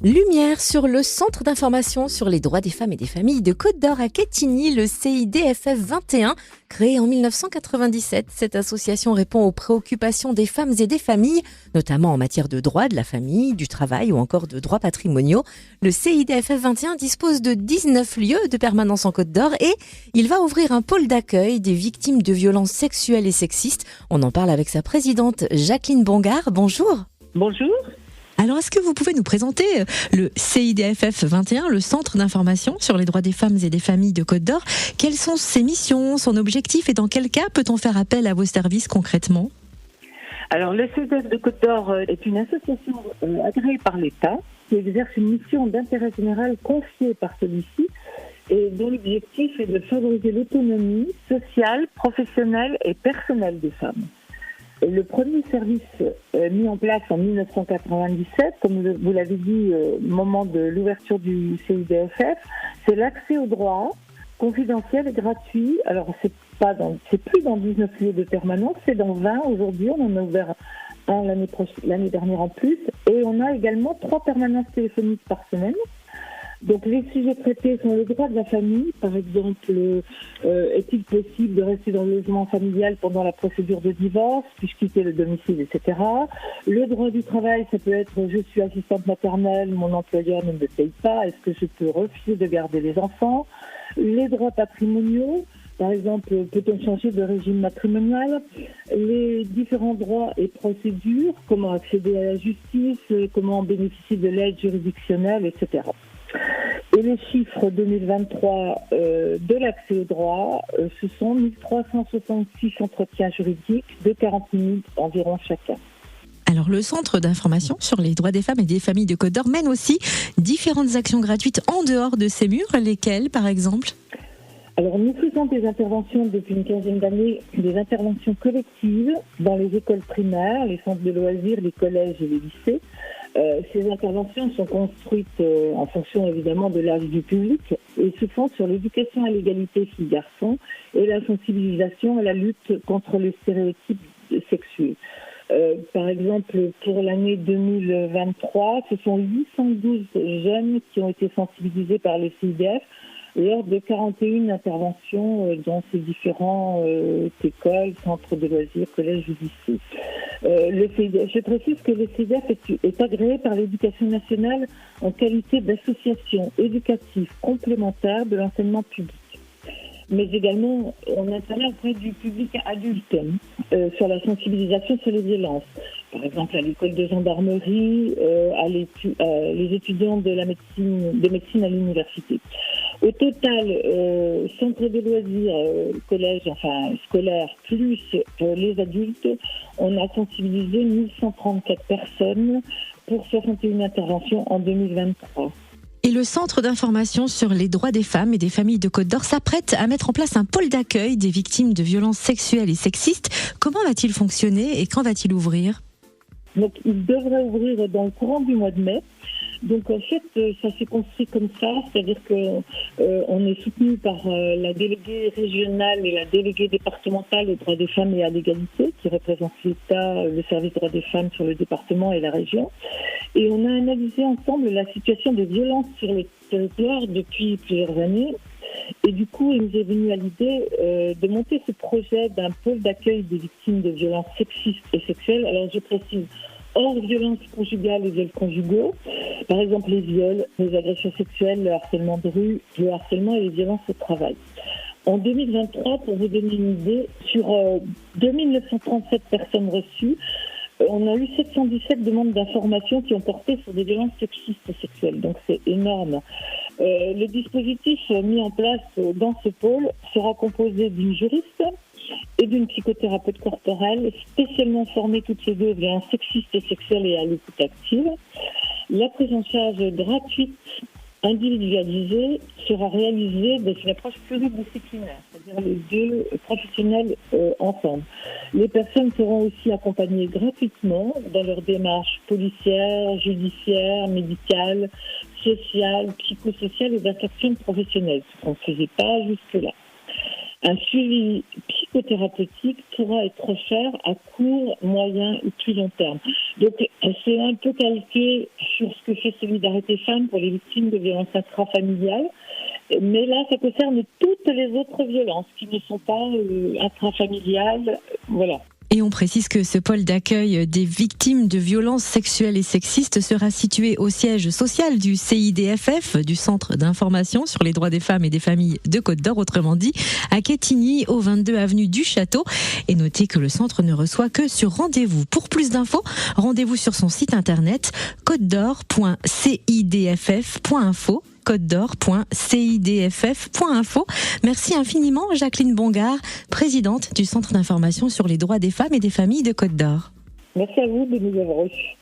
Lumière sur le Centre d'information sur les droits des femmes et des familles de Côte-d'Or à Quetigny, le CIDFF 21. Créé en 1997, cette association répond aux préoccupations des femmes et des familles, notamment en matière de droits de la famille, du travail ou encore de droits patrimoniaux. Le CIDFF 21 dispose de 19 lieux de permanence en Côte-d'Or et il va ouvrir un pôle d'accueil des victimes de violences sexuelles et sexistes. On en parle avec sa présidente Jacqueline Bongard. Bonjour. Bonjour. Alors, est-ce que vous pouvez nous présenter le CIDFF 21, le Centre d'information sur les droits des femmes et des familles de Côte-d'Or? Quelles sont ses missions, son objectif et dans quel cas peut-on faire appel à vos services concrètement? Alors, le CIDFF de Côte-d'Or est une association agréée par l'État qui exerce une mission d'intérêt général confiée par celui-ci et dont l'objectif est de favoriser l'autonomie sociale, professionnelle et personnelle des femmes. Le premier service mis en place en 1997, comme vous l'avez dit au moment de l'ouverture du CIDFF, c'est l'accès aux droits confidentiels et gratuits. Alors c'est plus dans 19 lieux de permanence, c'est dans 20 aujourd'hui. On en a ouvert un l'année dernière en plus, et on a également 3 permanences téléphoniques par semaine. Donc les sujets traités sont le droit de la famille, par exemple, est-il possible de rester dans le logement familial pendant la procédure de divorce, puis-je quitter le domicile, etc. Le droit du travail, ça peut être je suis assistante maternelle, mon employeur ne me paye pas, est-ce que je peux refuser de garder les enfants? Les droits patrimoniaux, par exemple, peut-on changer de régime matrimonial? Les différents droits et procédures, comment accéder à la justice, comment bénéficier de l'aide juridictionnelle, etc. Et les chiffres 2023 de l'accès aux droits, ce sont 1366 entretiens juridiques de 40 minutes environ chacun. Alors, le Centre d'information sur les droits des femmes et des familles de Côte-d'Or mène aussi différentes actions gratuites en dehors de ces murs. Lesquelles, par exemple? Alors, nous faisons des interventions depuis une quinzaine d'années, des interventions collectives dans les écoles primaires, les centres de loisirs, les collèges et les lycées. Ces interventions sont construites en fonction évidemment de l'âge du public et se font sur l'éducation à l'égalité filles-garçons et la sensibilisation à la lutte contre les stéréotypes sexuels. Par exemple, pour l'année 2023, ce sont 812 jeunes qui ont été sensibilisés par le CIDF lors de 41 interventions dans ces différentes écoles, centres de loisirs, collèges ou lycées. Je précise que le CIDF est agréé par l'Éducation nationale en qualité d'association éducative complémentaire de l'enseignement public. Mais également, on intervient auprès du public adulte sur la sensibilisation sur les violences. Par exemple, à l'école de gendarmerie, les étudiants de médecine à l'université. Au total, centre de loisirs, collège, scolaire, plus les adultes, on a sensibilisé 1134 personnes pour 61 interventions en 2023. Et le Centre d'information sur les droits des femmes et des familles de Côte-d'Or s'apprête à mettre en place un pôle d'accueil des victimes de violences sexuelles et sexistes. Comment va-t-il fonctionner et quand va-t-il ouvrir? Donc, il devrait ouvrir dans le courant du mois de mai. Donc en fait, ça s'est construit comme ça, c'est-à-dire que on est soutenu par la déléguée régionale et la déléguée départementale aux droits des femmes et à l'égalité, qui représente l'État, le service droits des femmes sur le département et la région. Et on a analysé ensemble la situation de violence sur le territoire depuis plusieurs années. Et du coup, il nous est venu à l'idée de monter ce projet d'un pôle d'accueil des victimes de violences sexistes et sexuelles. Alors je précise, hors violences conjugales et viols conjugaux, par exemple les viols, les agressions sexuelles, le harcèlement de rue, le harcèlement et les violences au travail. En 2023, pour vous donner une idée, sur 2937 personnes reçues, on a eu 717 demandes d'informations qui ont porté sur des violences sexistes et sexuelles. Donc c'est énorme. Le dispositif mis en place dans ce pôle sera composé d'une juriste et d'une psychothérapeute corporelle spécialement formée toutes les deux aux violences sexistes et sexuelles et à l'écoute active. La prise en charge gratuite individualisée sera réalisée dans une approche pluridisciplinaire, c'est-à-dire les deux professionnels ensemble. Les personnes seront aussi accompagnées gratuitement dans leur démarche policière, judiciaire, médicale, sociale, psychosociale et d'insertion professionnelle, ce qu'on ne faisait pas jusque-là. Un suivi psychothérapeutique pourra être offert à court, moyen et plus long terme. Donc, c'est un peu calqué sur ce que fait Solidarité Femmes pour les victimes de violences intrafamiliales. Mais là, ça concerne toutes les autres violences qui ne sont pas intrafamiliales. Voilà. Et on précise que ce pôle d'accueil des victimes de violences sexuelles et sexistes sera situé au siège social du CIDFF, du Centre d'information sur les droits des femmes et des familles de Côte-d'Or, autrement dit, à Quetigny, au 22 avenue du Château. Et notez que le centre ne reçoit que sur rendez-vous. Pour plus d'infos, rendez-vous sur son site internet côtedor.cidff.info. côtedor.cidff.info. Merci infiniment Jacqueline Bongard, présidente du Centre d'information sur les droits des femmes et des familles de Côte-d'Or. Merci à vous de nous avoir reçus.